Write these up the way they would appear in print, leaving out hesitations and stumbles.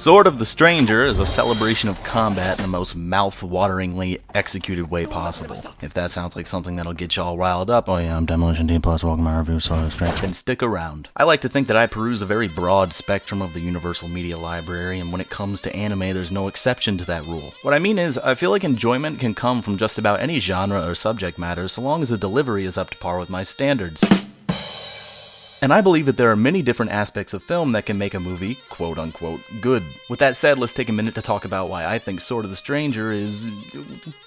Sword of the Stranger is a celebration of combat in the most mouth-wateringly executed way possible. If that sounds like something that'll get y'all riled up, oh yeah, I'm Demolition D+, welcome to my review of Sword of the Stranger, then stick around. I like to think that I peruse a very broad spectrum of the Universal Media Library, and when it comes to anime, there's no exception to that rule. What I mean is, I feel like enjoyment can come from just about any genre or subject matter, so long as the delivery is up to par with my standards. And I believe that there are many different aspects of film that can make a movie, quote-unquote, good. With that said, let's take a minute to talk about why I think Sword of the Stranger is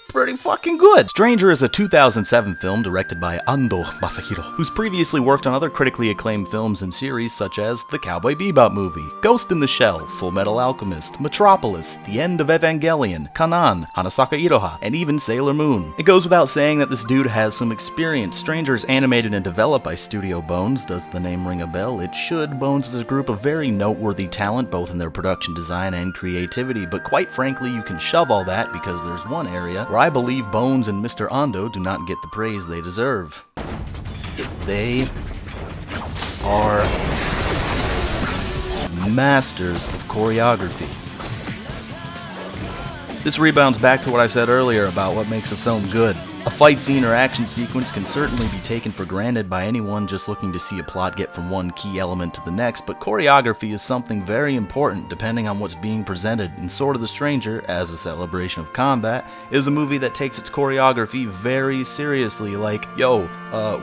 pretty fucking good. Stranger is a 2007 film directed by Ando Masahiro, who's previously worked on other critically acclaimed films and series such as the Cowboy Bebop movie, Ghost in the Shell, Full Metal Alchemist, Metropolis, The End of Evangelion, Kanan, Hanasaka Iroha, and even Sailor Moon. It goes without saying that this dude has some experience. Stranger is animated and developed by Studio Bones. Does the name ring a bell? It should. Bones is a group of very noteworthy talent, both in their production design and creativity, but quite frankly, you can shove all that because there's one area where I believe Bones and Mr. Ando do not get the praise they deserve. They are masters of choreography. This rebounds back to what I said earlier about what makes a film good. A fight scene or action sequence can certainly be taken for granted by anyone just looking to see a plot get from one key element to the next, but choreography is something very important depending on what's being presented, and Sword of the Stranger, as a celebration of combat, is a movie that takes its choreography very seriously, like, yo,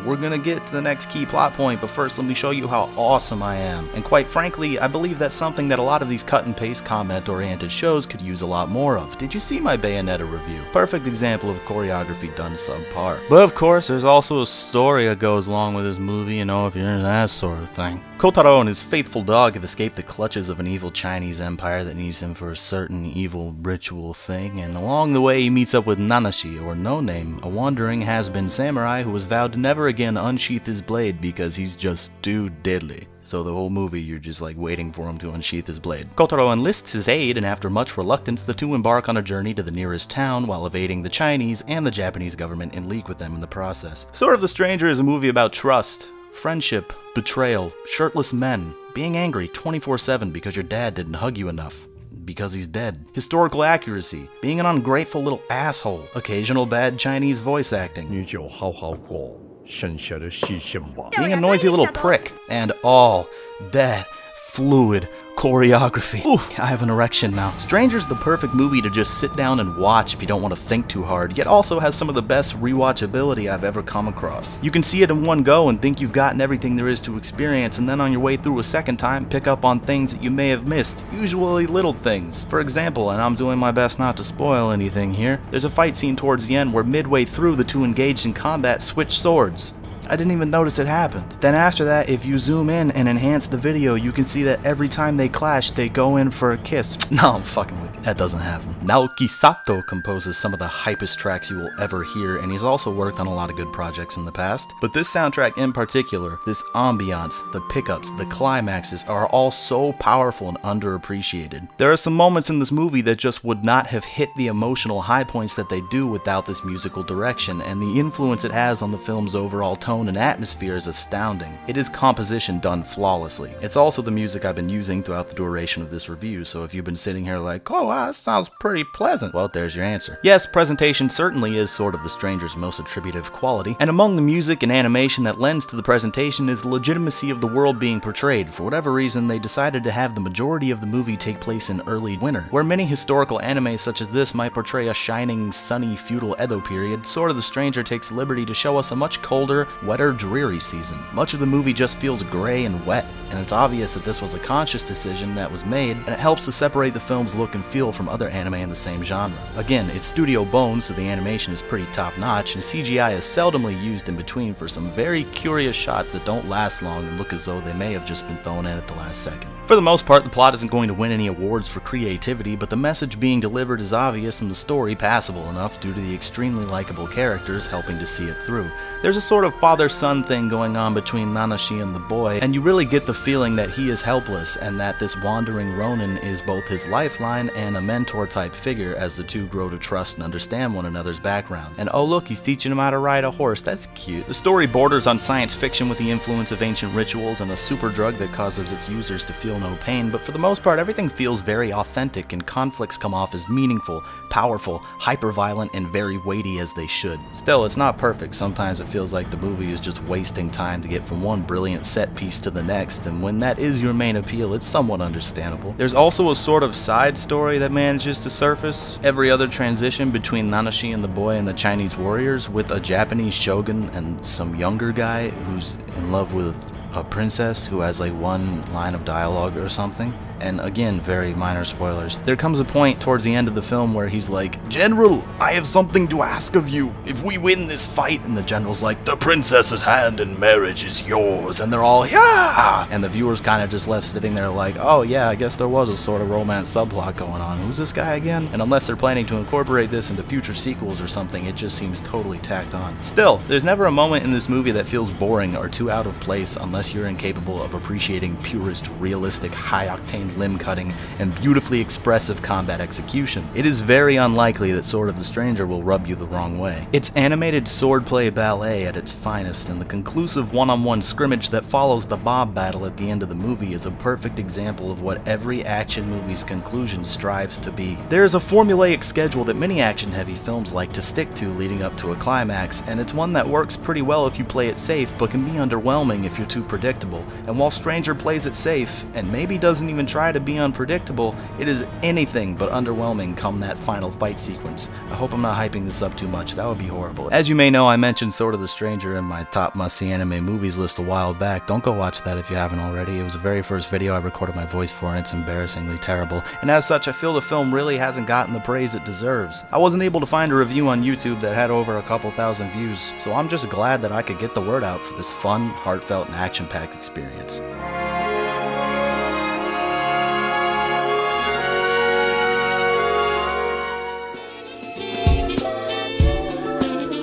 we're gonna get to the next key plot point, but first let me show you how awesome I am. And quite frankly, I believe that's something that a lot of these cut and paste comment-oriented shows could use a lot more of. Did you see my Bayonetta review? Perfect example of choreography done subpar. But of course, there's also a story that goes along with this movie, you know, if you're into that sort of thing. Kotaro and his faithful dog have escaped the clutches of an evil Chinese empire that needs him for a certain evil ritual thing, and along the way he meets up with Nanashi, or No Name, a wandering has-been samurai who has vowed to never again unsheath his blade because he's just too deadly. So the whole movie, you're just like waiting for him to unsheath his blade. Kotaro enlists his aid, and after much reluctance, the two embark on a journey to the nearest town while evading the Chinese and the Japanese government in league with them in the process. Sword of the Stranger is a movie about trust, friendship, betrayal, shirtless men, being angry 24/7 because your dad didn't hug you enough, because he's dead, historical accuracy, being an ungrateful little asshole, occasional bad Chinese voice acting, being a noisy little prick, and all that fluid choreography. Ooh, I have an erection now. Stranger's the perfect movie to just sit down and watch if you don't want to think too hard, yet also has some of the best rewatchability I've ever come across. You can see it in one go and think you've gotten everything there is to experience, and then on your way through a second time, pick up on things that you may have missed, usually little things. For example, and I'm doing my best not to spoil anything here, there's a fight scene towards the end where midway through the two engaged in combat switch swords. I didn't even notice it happened. Then after that, if you zoom in and enhance the video, you can see that every time they clash, they go in for a kiss. No, I'm fucking with you. That doesn't happen. Naoki Sato composes some of the hypest tracks you will ever hear, and he's also worked on a lot of good projects in the past. But this soundtrack in particular, this ambiance, the pickups, the climaxes are all so powerful and underappreciated. There are some moments in this movie that just would not have hit the emotional high points that they do without this musical direction, and the influence it has on the film's overall tone and atmosphere is astounding. It is composition done flawlessly. It's also the music I've been using throughout the duration of this review, so if you've been sitting here like, oh wow, that sounds pretty pleasant, well, there's your answer. Yes, presentation certainly is Sword of the Stranger's most attributive quality, and among the music and animation that lends to the presentation is the legitimacy of the world being portrayed. For whatever reason, they decided to have the majority of the movie take place in early winter, where many historical anime such as this might portray a shining, sunny, feudal Edo period. Sword of the Stranger takes liberty to show us a much colder, wetter, dreary season. Much of the movie just feels gray and wet, and it's obvious that this was a conscious decision that was made, and it helps to separate the film's look and feel from other anime in the same genre. Again, it's Studio Bones, so the animation is pretty top-notch, and CGI is seldomly used in between for some very curious shots that don't last long and look as though they may have just been thrown in at the last second. For the most part, the plot isn't going to win any awards for creativity, but the message being delivered is obvious and the story passable enough due to the extremely likable characters helping to see it through. There's a sort of father-son thing going on between Nanashi and the boy, and you really get the feeling that he is helpless and that this wandering Ronin is both his lifeline and a mentor-type figure as the two grow to trust and understand one another's backgrounds. And oh look, he's teaching him how to ride a horse. That's cute. The story borders on science fiction with the influence of ancient rituals and a super drug that causes its users to feel no pain, but for the most part everything feels very authentic and conflicts come off as meaningful, powerful, hyper-violent, and very weighty as they should. Still, it's not perfect. Sometimes it feels like the movie is just wasting time to get from one brilliant set piece to the next, and when that is your main appeal, it's somewhat understandable. There's also a sort of side story that manages to surface every other transition between Nanashi and the boy and the Chinese warriors, with a Japanese shogun and some younger guy who's in love with a princess who has like one line of dialogue or something. And again, very minor spoilers. There comes a point towards the end of the film where he's like, "General, I have something to ask of you. If we win this fight," and the general's like, "The princess's hand in marriage is yours," and they're all, "Yeah!" And the viewers kind of just left sitting there like, oh yeah, I guess there was a sort of romance subplot going on. Who's this guy again? And unless they're planning to incorporate this into future sequels or something, it just seems totally tacked on. Still, there's never a moment in this movie that feels boring or too out of place unless you're incapable of appreciating purist, realistic, high-octane limb-cutting and beautifully expressive combat execution. It is very unlikely that Sword of the Stranger will rub you the wrong way. It's animated swordplay ballet at its finest, and the conclusive one-on-one scrimmage that follows the mob battle at the end of the movie is a perfect example of what every action movie's conclusion strives to be. There is a formulaic schedule that many action-heavy films like to stick to leading up to a climax, and it's one that works pretty well if you play it safe, but can be underwhelming if you're too predictable. And while Stranger plays it safe, and maybe doesn't even try to be unpredictable, it is anything but underwhelming come that final fight sequence. I hope I'm not hyping this up too much, that would be horrible. As you may know, I mentioned Sword of the Stranger in my top must-see anime movies list a while back. Don't go watch that if you haven't already. It was the very first video I recorded my voice for, and it's embarrassingly terrible. And as such, I feel the film really hasn't gotten the praise it deserves. I wasn't able to find a review on YouTube that had over a couple thousand views, so I'm just glad that I could get the word out for this fun, heartfelt, and action-packed experience.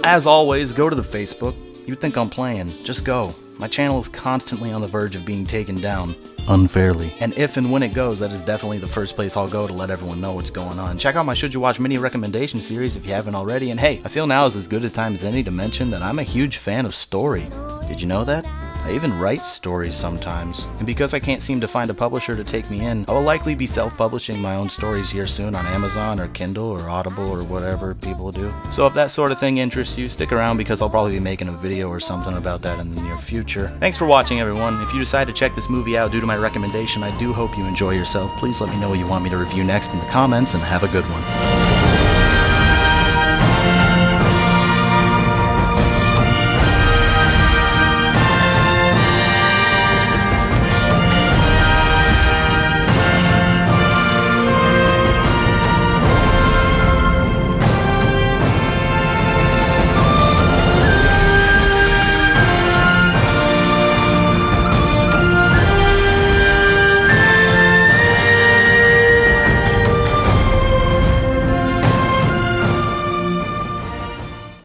As always, go to the Facebook. You'd think I'm playing. Just go. My channel is constantly on the verge of being taken down. Unfairly. And if and when it goes, that is definitely the first place I'll go to let everyone know what's going on. Check out my Should You Watch mini recommendation series if you haven't already. And hey, I feel now is as good a time as any to mention that I'm a huge fan of story. Did you know that? I even write stories sometimes, and because I can't seem to find a publisher to take me in, I will likely be self-publishing my own stories here soon on Amazon or Kindle or Audible or whatever people do. So if that sort of thing interests you, stick around because I'll probably be making a video or something about that in the near future. Thanks for watching, everyone. If you decide to check this movie out due to my recommendation, I do hope you enjoy yourself. Please let me know what you want me to review next in the comments, and have a good one.